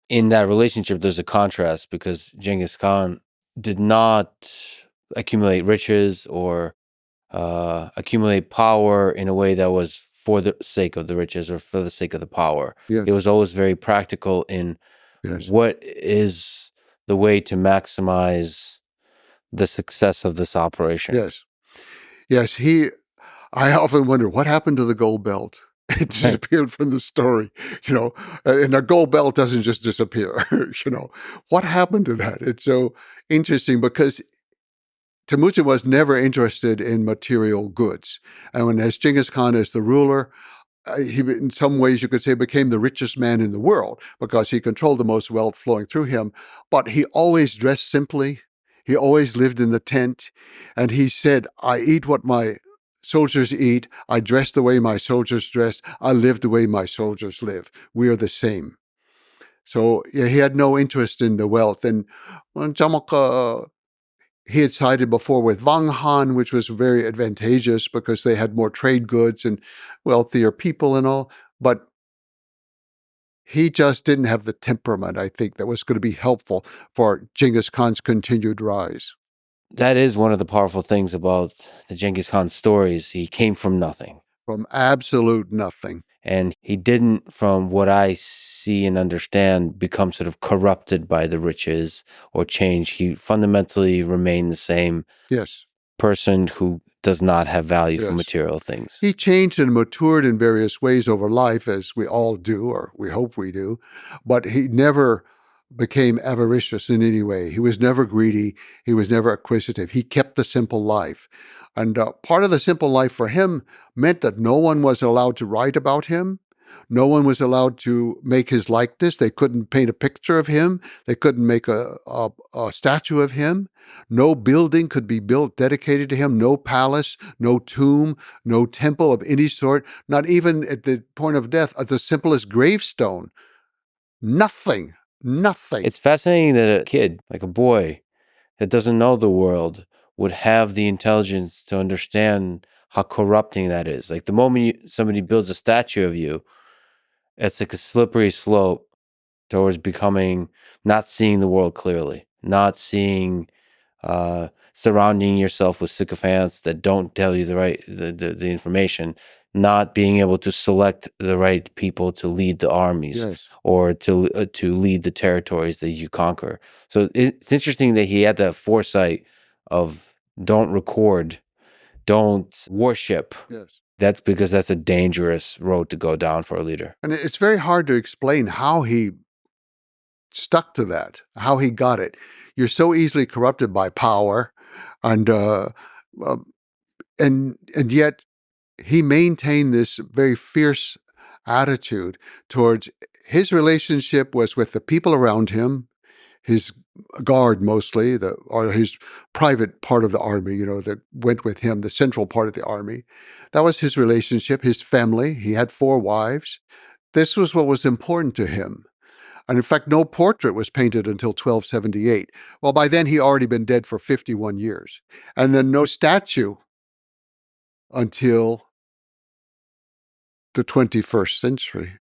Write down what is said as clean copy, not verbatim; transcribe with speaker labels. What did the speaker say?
Speaker 1: in that relationship, there's a contrast because Genghis Khan did not accumulate riches or accumulate power in a way that was for the sake of the riches or for the sake of the power.
Speaker 2: Yes.
Speaker 1: It was always very practical in
Speaker 2: Yes.
Speaker 1: what is the way to maximize the success of this operation.
Speaker 2: Yes. Yes. I often wonder what happened to the gold belt. It disappeared from the story, and a gold belt doesn't just disappear, What happened to that? It's so interesting because Temujin was never interested in material goods. And as Genghis Khan as the ruler, he, in some ways, you could say, became the richest man in the world because he controlled the most wealth flowing through him. But he always dressed simply. He always lived in the tent. And he said, I eat what my soldiers eat. I dress the way my soldiers dress. I live the way my soldiers live. We are the same. So yeah, he had no interest in the wealth. And when he had sided before with Wang Han, which was very advantageous because they had more trade goods and wealthier people and all. But he just didn't have the temperament, I think, that was going to be helpful for Genghis Khan's continued rise.
Speaker 1: That is one of the powerful things about the Genghis Khan stories. He came from nothing.
Speaker 2: From absolute nothing.
Speaker 1: And he didn't, from what I see and understand, become sort of corrupted by the riches or change. He fundamentally remained the same person who does not have value for material things.
Speaker 2: He changed and matured in various ways over life, as we all do, or we hope we do, but he never became avaricious in any way. He was never greedy. He was never acquisitive. He kept the simple life. And part of the simple life for him meant that no one was allowed to write about him. No one was allowed to make his likeness. They couldn't paint a picture of him. They couldn't make a statue of him. No building could be built dedicated to him. No palace, no tomb, no temple of any sort, not even at the point of death, at the simplest gravestone. Nothing.
Speaker 1: It's fascinating that a kid, like a boy that doesn't know the world, would have the intelligence to understand how corrupting that is. Like the moment somebody builds a statue of you, it's like a slippery slope towards becoming, not seeing the world clearly, not seeing, surrounding yourself with sycophants that don't tell you the information, not being able to select the right people to lead the armies or to lead the territories that you conquer. So it's interesting that he had that foresight of don't record, don't worship. That's because that's a dangerous road to go down for a leader.
Speaker 2: And it's very hard to explain how he stuck to that, how he got it. You're so easily corrupted by power, and yet he maintained this very fierce attitude towards his relationship was with the people around him, his guard mostly, or his private part of the army, that went with him, the central part of the army. That was his relationship, his family. He had 4 wives. This was what was important to him. And in fact, no portrait was painted until 1278. Well, by then he'd already been dead for 51 years. And then no statue until the 21st century.